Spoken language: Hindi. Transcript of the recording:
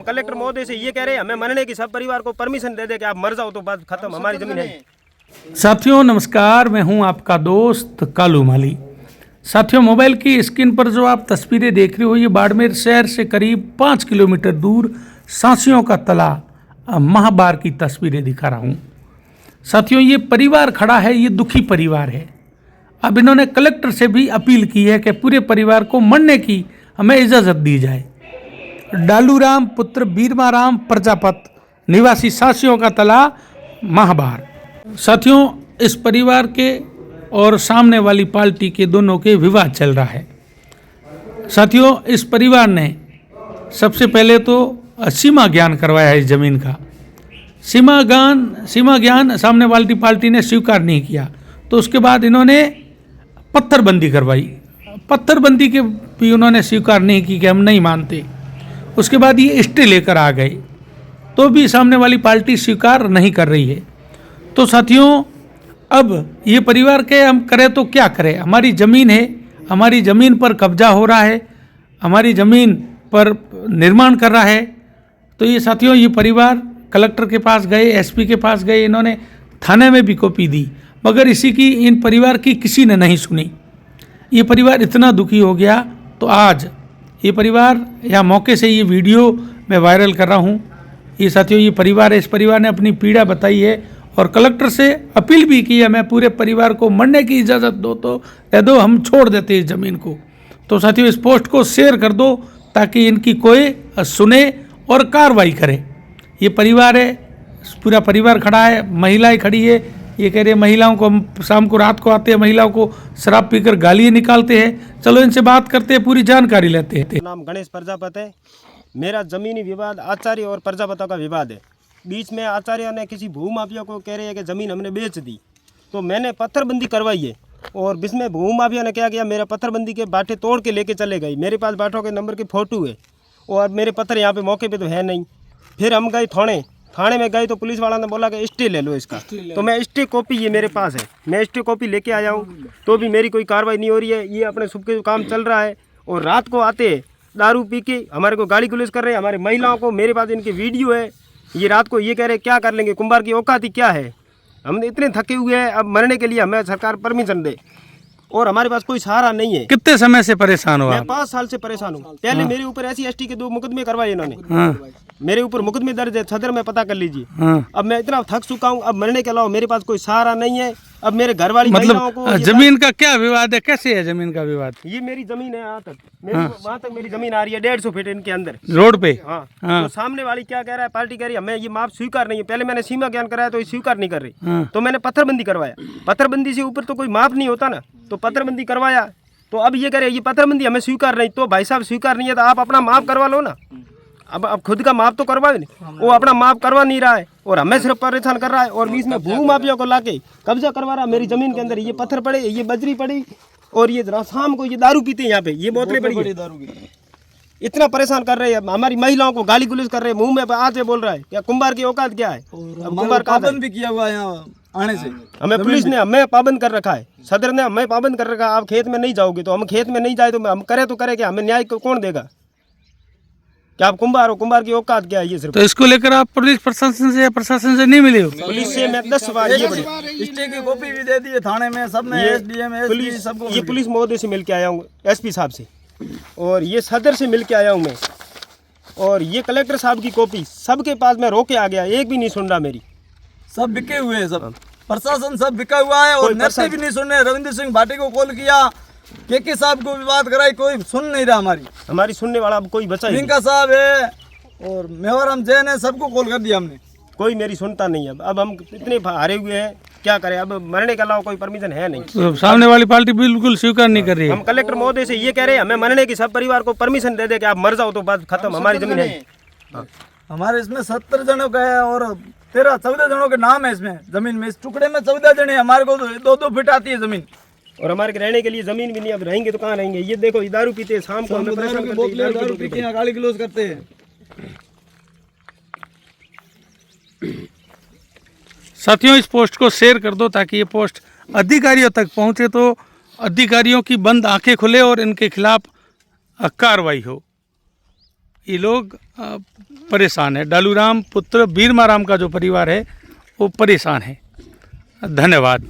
कलेक्टर महोदय से ये कह रहे हैं हमें मरने की, सब परिवार को परमिशन दे दे कि आप मर जाओ तो बात खत्म, हमारी जमीन है। साथियों नमस्कार, मैं हूं आपका दोस्त कालू माली। साथियों, मोबाइल की स्क्रीन पर जो आप तस्वीरें देख रहे हो, ये बाड़मेर शहर से करीब 5 किलोमीटर दूर सांसियों का तला महाबार की तस्वीरें दिखा रहा हूं। साथियों, ये परिवार खड़ा है, ये दुखी परिवार है। अब इन्होंने कलेक्टर से भी अपील की है कि पूरे परिवार को मरने की हमें इजाज़त दी जाए। डालूराम पुत्र बीरमाराम प्रजापत, निवासी सांसियों का तला महाबार। साथियों, इस परिवार के और सामने वाली पार्टी के दोनों के विवाद चल रहा है। साथियों, इस परिवार ने सबसे पहले तो सीमा ज्ञान करवाया है इस जमीन का। सीमा ज्ञान सामने वाली पार्टी ने स्वीकार नहीं किया, तो उसके बाद इन्होंने पत्थरबंदी करवाई। पत्थरबंदी के भी उन्होंने स्वीकार नहीं की कि हम नहीं मानते। उसके बाद ये स्टे लेकर आ गए, तो भी सामने वाली पार्टी स्वीकार नहीं कर रही है। तो साथियों, अब ये परिवार के हम करें तो क्या करें? हमारी ज़मीन है, हमारी ज़मीन पर कब्जा हो रहा है, हमारी ज़मीन पर निर्माण कर रहा है। तो ये साथियों, ये परिवार कलेक्टर के पास गए, एसपी के पास गए, इन्होंने थाने में भी कॉपी दी, मगर इसी की इन परिवार की किसी ने नहीं सुनी। ये परिवार इतना दुखी हो गया, तो आज ये परिवार या मौके से ये वीडियो मैं वायरल कर रहा हूँ। ये साथियों, ये परिवार है, इस परिवार ने अपनी पीड़ा बताई है और कलेक्टर से अपील भी की है, मैं पूरे परिवार को मरने की इजाज़त दो तो दे दो, हम छोड़ देते इस ज़मीन को। तो साथियों, इस पोस्ट को शेयर कर दो ताकि इनकी कोई सुने और कार्रवाई करे। ये परिवार है, पूरा परिवार खड़ा है, महिलाएं खड़ी है। ये कह रहे हैं महिलाओं को, हम शाम को रात को आते हैं, महिलाओं को शराब पीकर गालियाँ निकालते हैं। चलो इनसे बात करते हैं, पूरी जानकारी लेते हैं। नाम गणेश प्रजापत है। मेरा जमीनी विवाद आचार्य और प्रजापतों का विवाद है। बीच में आचार्य ने किसी भूमाफिया को कह रहे हैं कि ज़मीन हमने बेच दी, तो मैंने पत्थरबंदी करवाई है। और इसमें भूमाफिया ने क्या किया, मेरा पत्थरबंदी के बाटे तोड़ के लेके चले गए। मेरे पास बाटों के नंबर की फ़ोटो है और मेरे पत्थर यहाँ पे मौके पे तो है नहीं। फिर हम गए थाने में गए तो पुलिस वाला ने बोला कि स्टे ले लो इसका। तो मैं स्टे कॉपी ये मेरे पास है, मैं स्टे कॉपी लेके आया हूँ, तो भी मेरी कोई कार्रवाई नहीं हो रही है। ये अपने सुबह के काम चल रहा है और रात को आते दारू पी के हमारे को गाली गुलस कर रहे हैं, हमारे महिलाओं को। मेरे पास इनकी वीडियो है। ये रात को ये कह रहे क्या कर लेंगे, कुंभार की औकात ही क्या है, हम इतने थके हुए हैं, अब मरने के लिए हमें सरकार परमिशन दे और हमारे पास कोई सहारा नहीं है। कितने समय से परेशान हो आप? मैं 5 साल से परेशान हूँ। पहले मेरे ऊपर SC/ST के 2 मुकदमे करवाए इन्होंने। मेरे ऊपर मुकदमे दर्ज है, सदर में पता कर लीजिए। अब मैं इतना थक चुका हूँ, अब मरने के अलावा मेरे पास कोई सहारा नहीं है। अब मेरे घर वाली महिलाओं को जमीन का क्या विवाद है? कैसे है जमीन का विवाद? ये मेरी जमीन है, यहाँ तक वहाँ तक मेरी जमीन आ रही है 150 फीट इनके अंदर रोड पे। हाँ। तो सामने वाली क्या कह रहा है, पार्टी कह रही है हमें ये माप स्वीकार नहीं है। पहले मैंने सीमा ज्ञान कराया तो ये स्वीकार नहीं कर रही, तो मैंने पत्थरबंदी करवाया। पत्थरबंदी से ऊपर तो कोई माप नहीं होता ना, तो पत्थरबंदी करवाया। तो अब ये कह रहे ये पत्थरबंदी हमें स्वीकार नहीं। तो भाई साहब, स्वीकार नहीं है तो आप अपना माप करवा लो ना। अब खुद का माप तो करवा नहीं, वो अपना माप करवा नहीं रहा है और हमें सिर्फ परेशान कर रहा है। और बीच में भूमाफिया को लाके कब्जा करवा रहा है मेरी जमीन के अंदर। ये पत्थर पड़े, ये बजरी पड़ी और ये शाम को ये दारू पीते हैं यहाँ पे, ये बोतलें पड़ी है दारू की। इतना परेशान कर रहे हैं, हमारी महिलाओं को गाली गुलस कर रहे हैं, मुंह में आते बोल रहा है क्या कुंभार की औकात क्या है। कुंभार पाबंद भी किया हुआ है यहाँ आने से, हमें पुलिस ने हमें पाबंद कर रखा है, सदर ने हमें पाबंद कर रखा है। आप खेत में नहीं जाओगे, तो हम खेत में नहीं जाए तो हम करे तो करे क्या, हमें न्याय कौन देगा? क्या आप कुंभार हो? कुंभार की औकात क्या है ये सिर्फ? तो इसको लेकर आप पुलिस प्रशासन से या प्रशासन से नहीं मिले हो? पुलिस से मैं 10 बार ये स्टे की कॉपी भी दे दी है थाने में, सब में SDM पुलिस सबको, ये पुलिस महोदय से मिल के आया हूँ, SP साहब से, और ये सदर से मिल के आया हूँ मैं, और ये कलेक्टर साहब की कॉपी सबके पास मैं रोके आ गया, एक भी नहीं सुन रहा मेरी। सब बिके हुए हैं, सब प्रशासन सब बिका हुआ है और नेता भी नहीं सुन रहे। रविंद्र सिंह भाटी को कॉल किया, के साहब को भी बात कराई, कोई सुन नहीं रहा। हमारी सुनने वाला अब कोई बचा नहीं। इनका साहब है और मेवाराम जैन है, सबको कॉल कर दिया हमने, कोई मेरी सुनता नहीं है। अब हम इतने हारे हुए हैं, क्या करें? अब मरने के अलावा कोई परमिशन है नहीं। तो सामने वाली पार्टी बिल्कुल स्वीकार नहीं कर रही है। हम कलेक्टर महोदय से ये कह रहे हैं हमें मरने की, सब परिवार को परमिशन दे दे कि आप मर जाओ तो बात खत्म, हमारी जमीन है। हमारे इसमें 70 जनों का है और 13-14 जनों के नाम है इसमें जमीन में। इस टुकड़े में 14 जने, हमारे को 2-2 फीट आती है जमीन और हमारे रहने के लिए जमीन भी नहीं। अब रहेंगे तो कहाँ रहेंगे? ये देखो, ये दारू पीते हैं, शाम को हमें परेशान करते हैं, दारू पी के गाली गलौज करते हैं। साथियों, इस पोस्ट को शेयर कर दो ताकि ये पोस्ट अधिकारियों तक पहुंचे, तो अधिकारियों की बंद आंखें खुले और इनके खिलाफ कार्रवाई हो। ये लोग परेशान है। डालूराम पुत्र बीरमाराम का जो परिवार है वो परेशान है। धन्यवाद।